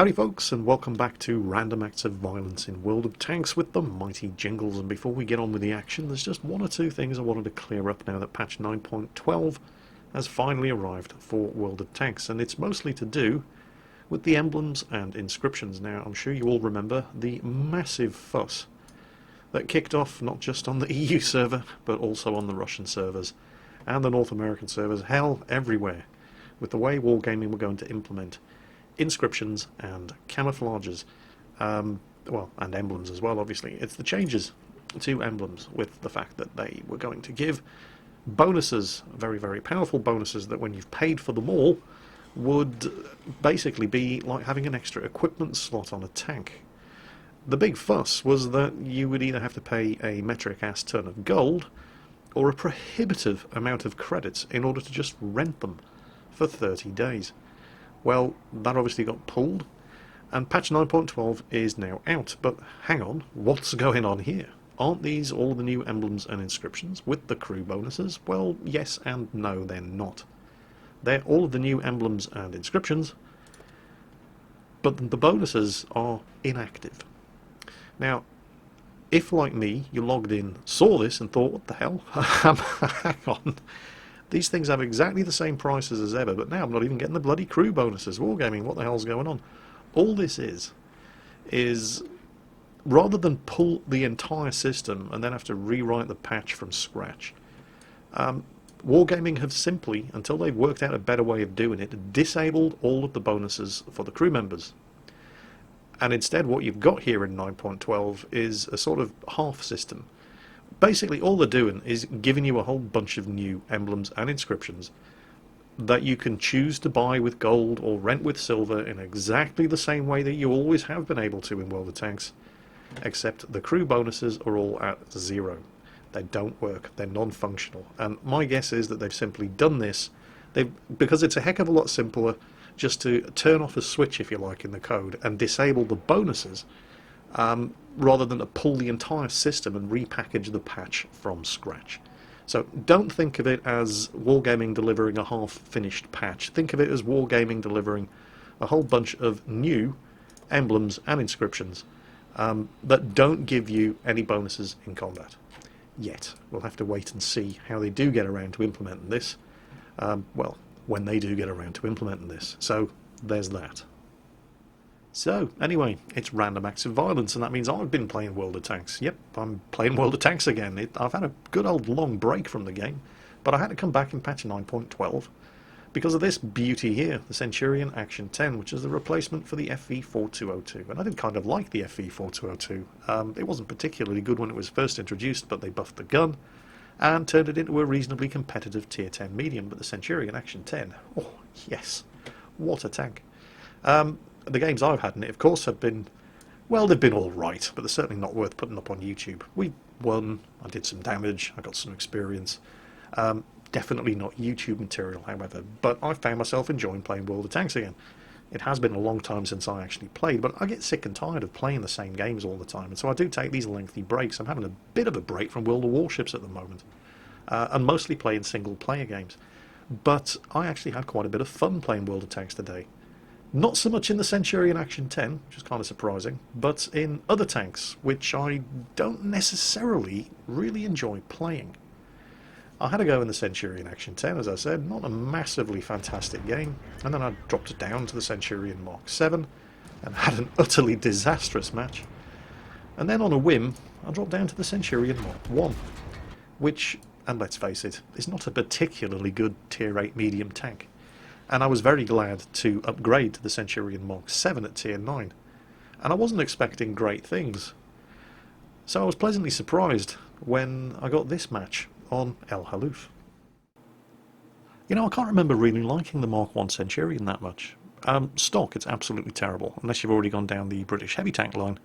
Howdy folks, and welcome back to Random Acts of Violence in World of Tanks with the mighty Jingles. And before we get on with the action, there's just one or two things I wanted to clear up now that patch 9.12 has finally arrived for World of Tanks, and it's mostly to do with the emblems and inscriptions. Now, I'm sure you all remember the massive fuss that kicked off not just on the EU server, but also on the Russian servers and the North American servers, hell, everywhere, with the way Wargaming were going to implement inscriptions and camouflages, and emblems as well, obviously. It's the changes to emblems with the fact that they were going to give bonuses, very, very powerful bonuses, that when you've paid for them all, would basically be like having an extra equipment slot on a tank. The big fuss was that you would either have to pay a metric-ass ton of gold or a prohibitive amount of credits in order to just rent them for 30 days. Well, that obviously got pulled, and patch 9.12 is now out. But hang on, what's going on here? Aren't these all the new emblems and inscriptions with the crew bonuses? Well, yes and no, they're not. They're all of the new emblems and inscriptions, but the bonuses are inactive. Now, if, like me, you logged in, saw this and thought, what the hell? Hang on. These things have exactly the same prices as ever, but now I'm not even getting the bloody crew bonuses. Wargaming, what the hell's going on? All this is rather than pull the entire system and then have to rewrite the patch from scratch, Wargaming have simply, until they've worked out a better way of doing it, disabled all of the bonuses for the crew members. And instead what you've got here in 9.12 is a sort of half system. Basically, all they're doing is giving you a whole bunch of new emblems and inscriptions that you can choose to buy with gold or rent with silver in exactly the same way that you always have been able to in World of Tanks, except the crew bonuses are all at 0. They don't work. They're non-functional. And my guess is that they've simply done this because it's a heck of a lot simpler just to turn off a switch, if you like, in the code and disable the bonuses, rather than to pull the entire system and repackage the patch from scratch. So don't think of it as Wargaming delivering a half-finished patch. Think of it as Wargaming delivering a whole bunch of new emblems and inscriptions that don't give you any bonuses in combat. Yet. We'll have to wait and see how they do get around to implementing this. When they do get around to implementing this. So there's that. So, anyway, it's Random Acts of Violence, and that means I've been playing World of Tanks. Yep, I'm playing World of Tanks again. I've had a good old long break from the game, but I had to come back in patch 9.12 because of this beauty here, the Centurion Action 10, which is the replacement for the FV4202. And I did kind of like the FV4202. It wasn't particularly good when it was first introduced, but they buffed the gun and turned it into a reasonably competitive Tier 10 medium. But the Centurion Action 10, oh yes, what a tank. The games I've had in it, of course, have been, well, they've been all right, but they're certainly not worth putting up on YouTube. We won, I did some damage, I got some experience. Definitely not YouTube material, however, but I found myself enjoying playing World of Tanks again. It has been a long time since I actually played, but I get sick and tired of playing the same games all the time, and so I do take these lengthy breaks. I'm having a bit of a break from World of Warships at the moment, and mostly playing single-player games. But I actually had quite a bit of fun playing World of Tanks today. Not so much in the Centurion Action 10, which is kind of surprising, but in other tanks, which I don't necessarily really enjoy playing. I had a go in the Centurion Action 10, as I said, not a massively fantastic game, and then I dropped it down to the Centurion Mark 7 and had an utterly disastrous match. And then on a whim, I dropped down to the Centurion Mark 1, which, and let's face it, is not a particularly good Tier 8 medium tank. And I was very glad to upgrade to the Centurion Mark 7 at Tier 9. And I wasn't expecting great things. So I was pleasantly surprised when I got this match on El Haluf. You know, I can't remember really liking the Mark 1 Centurion that much. Stock, it's absolutely terrible, unless you've already gone down the British heavy tank line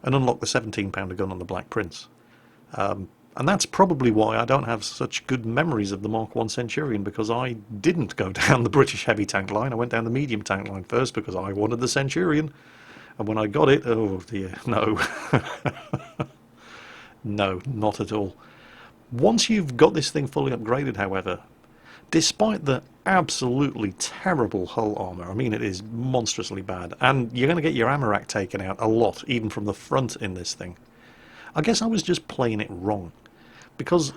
and unlocked the 17-pounder gun on the Black Prince. And that's probably why I don't have such good memories of the Mark 1 Centurion, because I didn't go down the British heavy tank line. I went down the medium tank line first because I wanted the Centurion. And when I got it, oh dear, no. No, not at all. Once you've got this thing fully upgraded, however, Despite the absolutely terrible hull armour, I mean it is monstrously bad, and you're going to get your ammo rack taken out a lot, even from the front in this thing. I guess I was just playing it wrong, because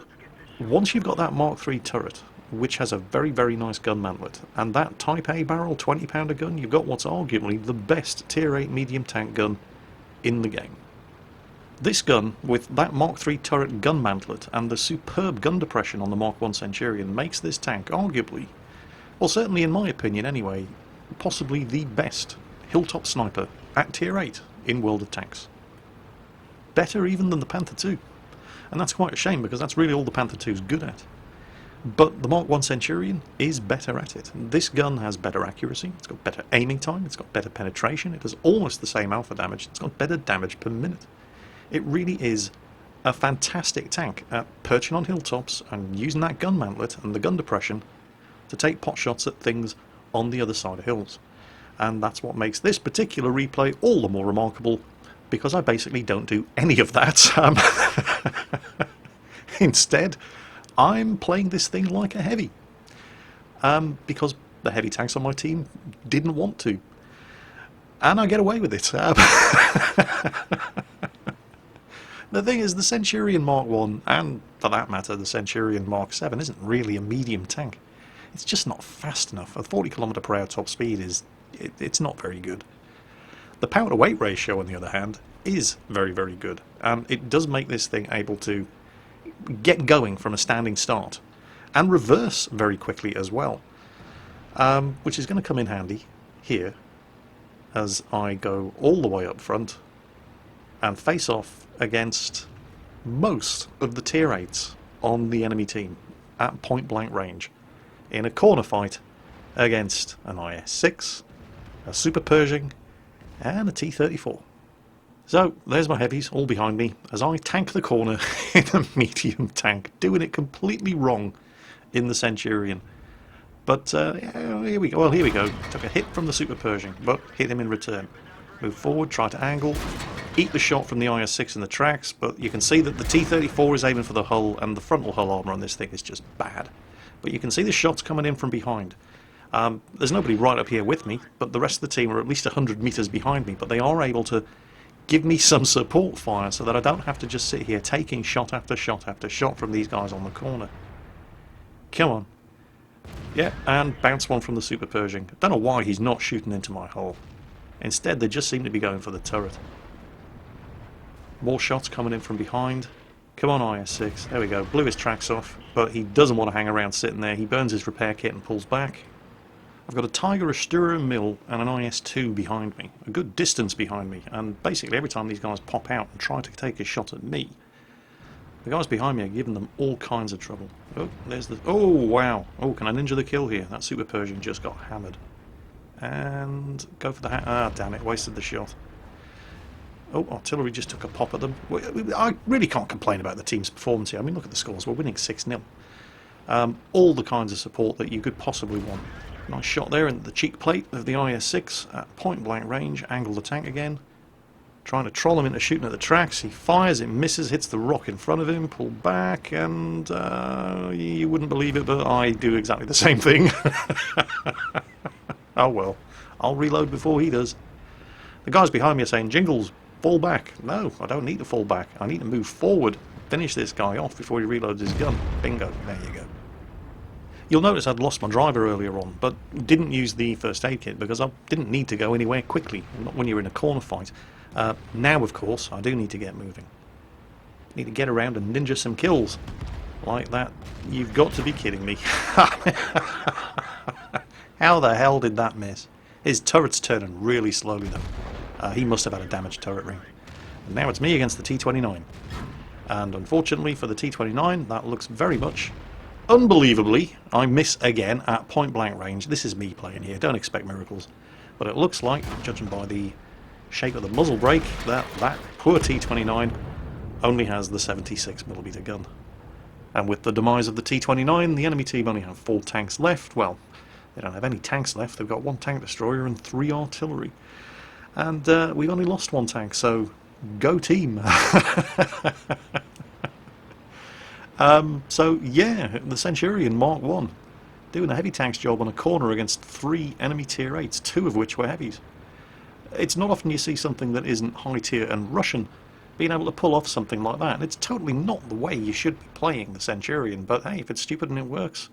once you've got that Mark III turret, which has a very, very nice gun mantlet, and that Type A barrel 20-pounder gun, you've got what's arguably the best Tier 8 medium tank gun in the game. This gun, with that Mark III turret gun mantlet and the superb gun depression on the Mark I Centurion, makes this tank arguably, well certainly in my opinion anyway, possibly the best hilltop sniper at Tier 8 in World of Tanks. Better even than the Panther II. And that's quite a shame, because that's really all the Panther II is good at. But the Mark I Centurion is better at it. This gun has better accuracy, it's got better aiming time, it's got better penetration, it does almost the same alpha damage, it's got better damage per minute. It really is a fantastic tank at perching on hilltops and using that gun mantlet and the gun depression to take pot shots at things on the other side of hills. And that's what makes this particular replay all the more remarkable, because I basically don't do any of that. Instead, I'm playing this thing like a heavy, because the heavy tanks on my team didn't want to. And I get away with it. The thing is, the Centurion Mark I, and for that matter the Centurion Mark VII, isn't really a medium tank. It's just not fast enough. A 40km/h top speed it's not very good. The power to weight ratio, on the other hand, is very, very good, and it does make this thing able to get going from a standing start and reverse very quickly as well, which is going to come in handy here as I go all the way up front and face off against most of the Tier 8s on the enemy team at point blank range in a corner fight against an IS-6, a Super Pershing and a T-34. So there's my heavies all behind me as I tank the corner in a medium tank, doing it completely wrong in the Centurion. But yeah, here we go. Well, here we go. Took a hit from the Super Pershing, but hit him in return. Move forward, try to angle, eat the shot from the IS-6 in the tracks, but you can see that the T-34 is aiming for the hull, and the frontal hull armour on this thing is just bad. But you can see the shots coming in from behind. There's nobody right up here with me, but the rest of the team are at least 100 metres behind me, but they are able to give me some support fire so that I don't have to just sit here taking shot after shot after shot from these guys on the corner. Come on. Yeah, and bounce one from the Super Pershing. Don't know why he's not shooting into my hull. Instead, they just seem to be going for the turret. More shots coming in from behind. Come on, IS-6. There we go. Blew his tracks off, but he doesn't want to hang around sitting there. He burns his repair kit and pulls back. I've got a Tiger, a Stura Mill, and an IS-2 behind me. A good distance behind me, and basically every time these guys pop out and try to take a shot at me, the guys behind me are giving them all kinds of trouble. Oh, there's the... Oh, wow. Oh, can I ninja the kill here? That Super Pershing just got hammered. And go for the... Ah, damn it. Wasted the shot. Oh, artillery just took a pop at them. I really can't complain about the team's performance here. I mean, look at the scores. We're winning 6-0. All the kinds of support that you could possibly want. Nice shot there in the cheek plate of the IS-6 at point blank range. Angle the tank again. Trying to troll him into shooting at the tracks. He fires, it misses, hits the rock in front of him, pull back, and you wouldn't believe it, but I do exactly the same thing. Oh well, I'll reload before he does. The guys behind me are saying, Jingles, fall back. No, I don't need to fall back. I need to move forward, finish this guy off before he reloads his gun. Bingo, there you go. You'll notice I'd lost my driver earlier on, but didn't use the first aid kit because I didn't need to go anywhere quickly, not when you're in a corner fight. Now, of course, I do need to get moving. Need to get around and ninja some kills. Like that. You've got to be kidding me. How the hell did that miss? His turret's turning really slowly though. He must have had a damaged turret ring. And now it's me against the T-29. And unfortunately for the T-29, that looks very much... Unbelievably, I miss again at point blank range. This is me playing here, don't expect miracles. But it looks like, judging by the shape of the muzzle brake, that poor T-29 only has the 76mm gun. And with the demise of the T-29, the enemy team only have 4 tanks left. Well, they don't have any tanks left, they've got 1 tank destroyer and 3 artillery. And we've only lost 1 tank, so go team! So yeah, the Centurion Mark I. doing a heavy tanks job on a corner against 3 enemy tier 8s, 2 of which were heavies. It's not often you see something that isn't high tier and Russian being able to pull off something like that. And it's totally not the way you should be playing the Centurion, but hey, if it's stupid and it works,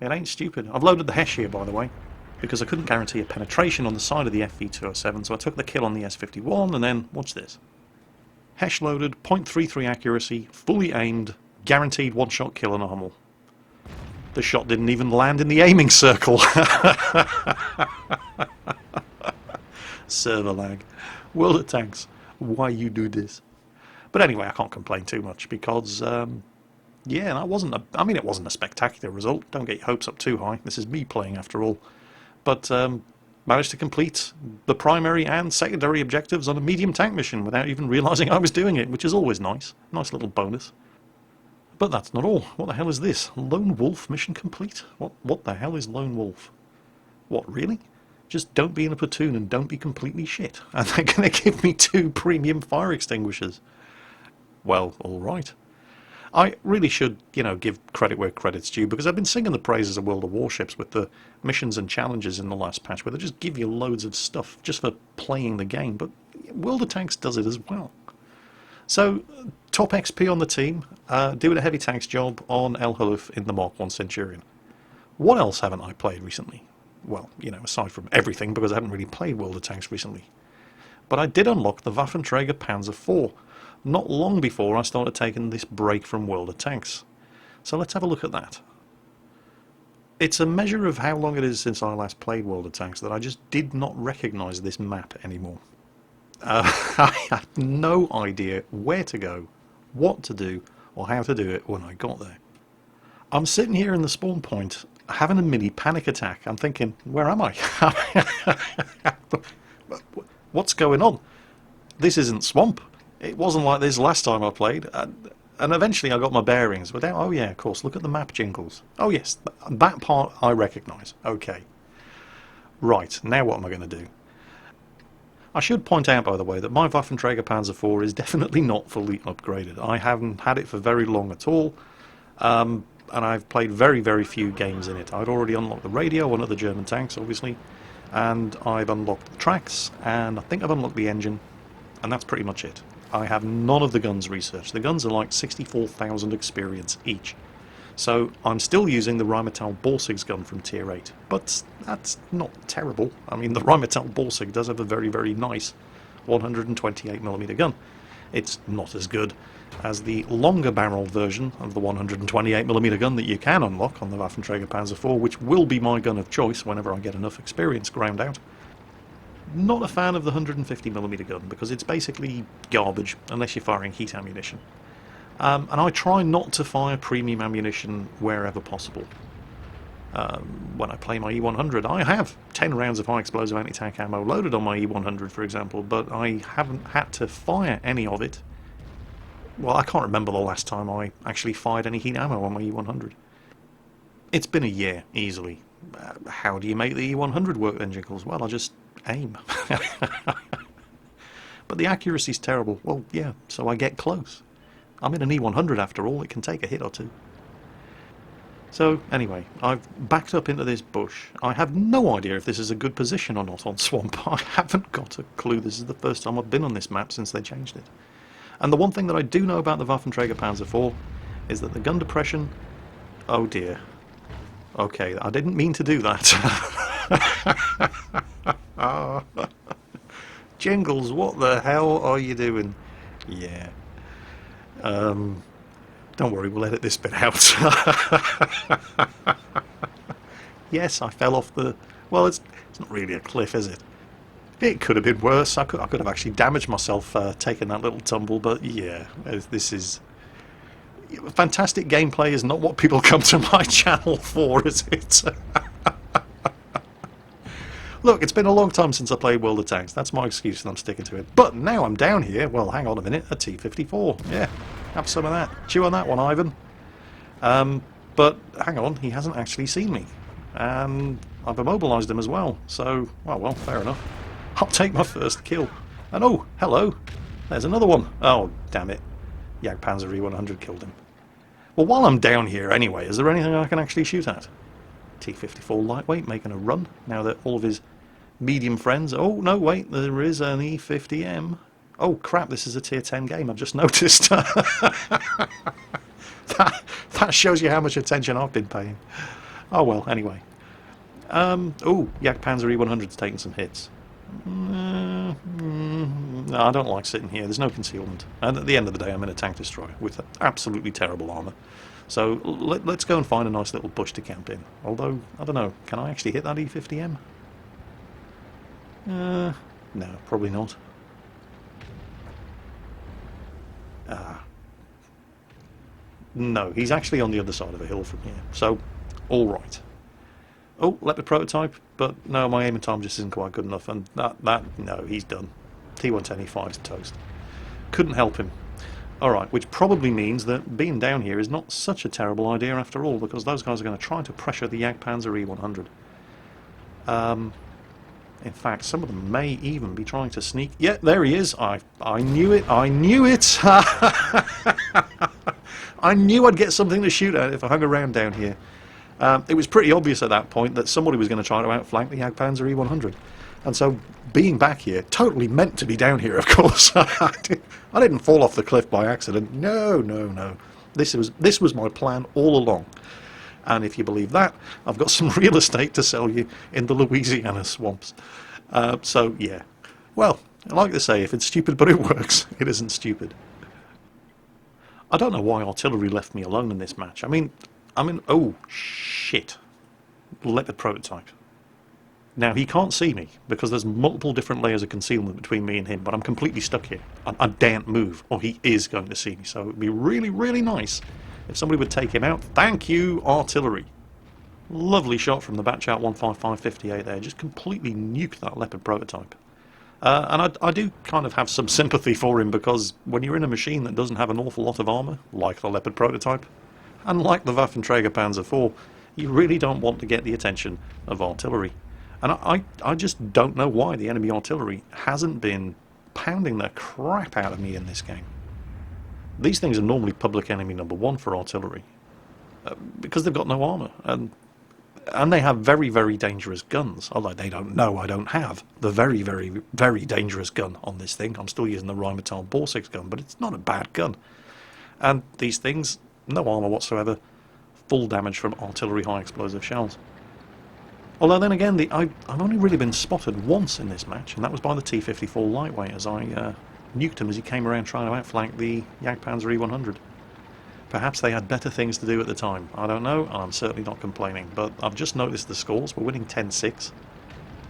it ain't stupid. I've loaded the Hesh here, by the way, because I couldn't guarantee a penetration on the side of the FV207, so I took the kill on the S51, and then, watch this. Hesh loaded, 0.33 accuracy, fully aimed, guaranteed one-shot kill on Armel. The shot didn't even land in the aiming circle. Server lag. World of Tanks, why you do this? But anyway, I can't complain too much because, yeah, that wasn't it wasn't a spectacular result. Don't get your hopes up too high. This is me playing after all. But managed to complete the primary and secondary objectives on a medium tank mission without even realising I was doing it, which is always nice. Nice little bonus. But that's not all. What the hell is this? Lone Wolf mission complete? What the hell is Lone Wolf? What, really? Just don't be in a platoon and don't be completely shit. And they're going to give me 2 premium fire extinguishers. Well, alright. I really should, give credit where credit's due, because I've been singing the praises of World of Warships with the missions and challenges in the last patch, where they just give you loads of stuff just for playing the game, but World of Tanks does it as well. So, top XP on the team, doing a heavy tanks job on El Haluf in the Mark 1 Centurion. What else haven't I played recently? Well, aside from everything, because I haven't really played World of Tanks recently. But I did unlock the Waffenträger Panzer IV, not long before I started taking this break from World of Tanks. So let's have a look at that. It's a measure of how long it is since I last played World of Tanks that I just did not recognise this map anymore. I had no idea where to go, what to do, or how to do it when I got there. I'm sitting here in the spawn point, having a mini panic attack. I'm thinking, where am I? What's going on? This isn't Swamp. It wasn't like this last time I played. And eventually I got my bearings. But oh yeah, of course, look at the map, Jingles. Oh yes, that part I recognise. Okay. Right, now what am I going to do? I should point out, by the way, that my Waffenträger Panzer IV is definitely not fully upgraded. I haven't had it for very long at all. And I've played very, very few games in it. I'd already unlocked the radio on other German tanks, obviously, and I've unlocked the tracks, and I think I've unlocked the engine, and that's pretty much it. I have none of the guns researched. The guns are like 64,000 experience each. So I'm still using the Rheinmetall Borsig's gun from Tier 8, but that's not terrible. I mean, the Rheinmetall Borsig does have a very, very nice 128mm gun. It's not as good as the longer barrel version of the 128mm gun that you can unlock on the Waffenträger Panzer IV, which will be my gun of choice whenever I get enough experience ground out. Not a fan of the 150mm gun, because it's basically garbage unless you're firing heat ammunition. And I try not to fire premium ammunition wherever possible. When I play my E100, I have 10 rounds of high explosive anti-tank ammo loaded on my E100, for example, but I haven't had to fire any of it. Well, I can't remember the last time I actually fired any heat ammo on my E100. It's been a year, easily. How do you make the E100 work then, Jingles? Well, I just aim. But the accuracy's terrible. Well, yeah, so I get close. I'm in an E100 after all, it can take a hit or two. So, anyway, I've backed up into this bush. I have no idea if this is a good position or not on Swamp. I haven't got a clue. This is the first time I've been on this map since they changed it. And the one thing that I do know about the Waffenträger Panzer IV is that the gun depression... Oh dear. Okay, I didn't mean to do that. Jingles, what the hell are you doing? Yeah. Don't worry, we'll edit this bit out. Yes, I fell off the... Well, it's not really a cliff, is it? It could have been worse. I could have actually damaged myself taking that little tumble, but yeah, this is... Fantastic gameplay is not what people come to my channel for, is it? Look, it's been a long time since I played World of Tanks. That's my excuse and I'm sticking to it. But now I'm down here. Well, hang on a minute. A T-54. Yeah, have some of that. Chew on that one, Ivan. But hang on. He hasn't actually seen me. And I've immobilised him as well. So, well, fair enough. I'll take my first kill. And oh, hello. There's another one. Oh, damn it. Jagdpanzer E100 killed him. Well, while I'm down here anyway, is there anything I can actually shoot at? T-54 lightweight making a run now that all of his medium friends... Oh, no, wait, there is an E50M. Oh, crap, this is a Tier 10 game, I've just noticed. that shows you how much attention I've been paying. Oh, well, anyway. Oh, Jagdpanzer E100's taking some hits. No, I don't like sitting here. There's no concealment. And at the end of the day, I'm in a tank destroyer with absolutely terrible armour. So let's go and find a nice little bush to camp in. Although, I don't know, can I actually hit that E50M? No, probably not. No, he's actually on the other side of a hill from here. So, alright. Oh, Leopard prototype, but no, my aiming time just isn't quite good enough, and no, he's done. T110E5 is toast. Couldn't help him. Alright, which probably means that being down here is not such a terrible idea after all, because those guys are going to try to pressure the Jagdpanzer E100. In fact, some of them may even be trying to sneak... Yeah, there he is! I knew it! I knew it! I knew I'd get something to shoot at if I hung around down here. It was pretty obvious at that point that somebody was going to try to outflank the Jagdpanzer E100. And so, being back here, totally meant to be down here, of course. I didn't fall off the cliff by accident. No, no, no. This was my plan all along. And if you believe that, I've got some real estate to sell you in the Louisiana swamps. So, yeah. Well, I like to say, if it's stupid but it works, it isn't stupid. I don't know why artillery left me alone in this match. I mean, oh, shit. Leopard prototype. Now, he can't see me, because there's multiple different layers of concealment between me and him, but I'm completely stuck here. I daren't move, or he is going to see me, so it would be really, really nice if somebody would take him out. Thank you, artillery. Lovely shot from the Batchat 15558 there, just completely nuked that Leopard prototype. And I do kind of have some sympathy for him, because when you're in a machine that doesn't have an awful lot of armour, like the Leopard prototype, and like the Waffenträger Panzer IV, you really don't want to get the attention of artillery. And I just don't know why the enemy artillery hasn't been pounding the crap out of me in this game. These things are normally public enemy number one for artillery, because they've got no armour, and they have very, very dangerous guns, although they don't know I don't have the very, very, very dangerous gun on this thing. I'm still using the Rheinmetall Borsix gun, but it's not a bad gun. And these things, no armour whatsoever, full damage from artillery high explosive shells. Although then again, I've only really been spotted once in this match, and that was by the T-54 lightweight, as I nuked him as he came around trying to outflank the Jagdpanzer E100. Perhaps they had better things to do at the time. I don't know, and I'm certainly not complaining, but I've just noticed the scores. We're winning 10-6.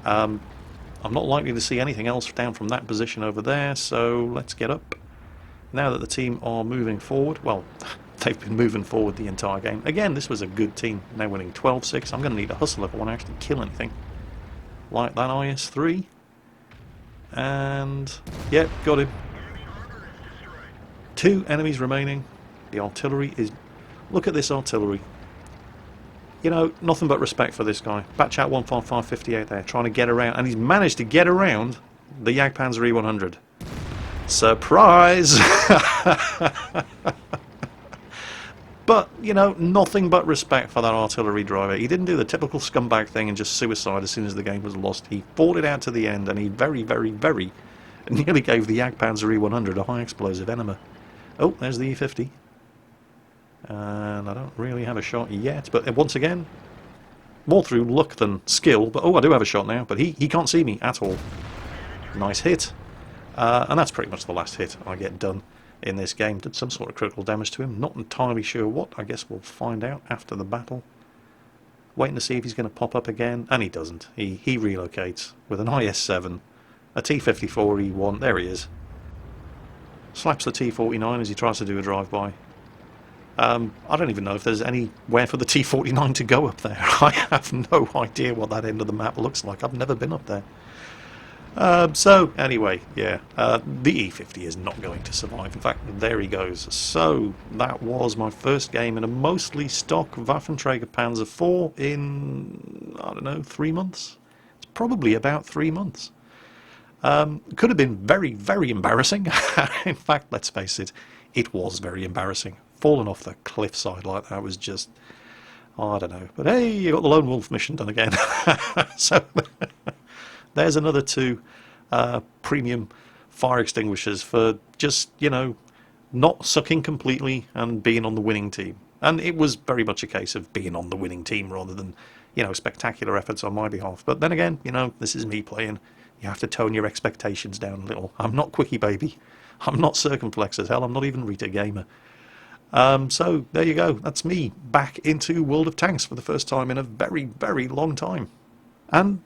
I'm not likely to see anything else down from that position over there, so let's get up. Now that the team are moving forward, well, they've been moving forward the entire game. Again, this was a good team. Now winning 12-6. I'm going to need a hustle if I want to actually kill anything. Like that IS-3. And, yeah, got him. 2 enemies remaining. The artillery is... Look at this artillery. You know, nothing but respect for this guy. Batchat 15558 there, trying to get around. And he's managed to get around the Jagdpanzer E100. Surprise! But, you know, nothing but respect for that artillery driver. He didn't do the typical scumbag thing and just suicide as soon as the game was lost. He fought it out to the end, and he very, very, very nearly gave the Jagdpanzer E100 a high explosive enema. Oh, there's the E50. And I don't really have a shot yet, but once again, more through luck than skill. But oh, I do have a shot now, but he can't see me at all. Nice hit. And that's pretty much the last hit I get done in this game. Did some sort of critical damage to him. Not entirely sure what. I guess we'll find out after the battle. Waiting to see if he's going to pop up again. And he doesn't. He relocates with an IS-7, a T-54E1. There he is. Slaps the T-49 as he tries to do a drive-by. I don't even know if there's anywhere for the T-49 to go up there. I have no idea what that end of the map looks like. I've never been up there. So, anyway, yeah, the E50 is not going to survive. In fact, there he goes. So, that was my first game in a mostly stock Waffenträger Panzer IV in, I don't know, 3 months? It's probably about 3 months. Could have been very, very embarrassing. In fact, let's face it, it was very embarrassing. Falling off the cliffside like that was just... Oh, I don't know. But hey, you got the Lone Wolf mission done again. So there's another 2 premium fire extinguishers for just, not sucking completely and being on the winning team. And it was very much a case of being on the winning team rather than, spectacular efforts on my behalf. But then again, this is me playing. You have to tone your expectations down a little. I'm not Quickie Baby. I'm not Circumflex. Hell, I'm not even Rita Gamer. So there you go. That's me back into World of Tanks for the first time in a very, very long time. And,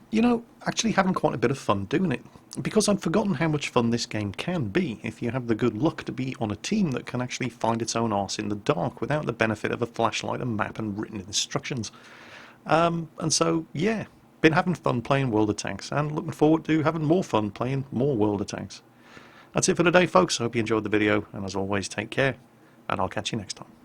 actually having quite a bit of fun doing it. Because I'd forgotten how much fun this game can be if you have the good luck to be on a team that can actually find its own arse in the dark without the benefit of a flashlight, a map and written instructions. And so, yeah, been having fun playing World of Tanks and looking forward to having more fun playing more World of Tanks. That's it for today, folks. I hope you enjoyed the video, and as always, take care, and I'll catch you next time.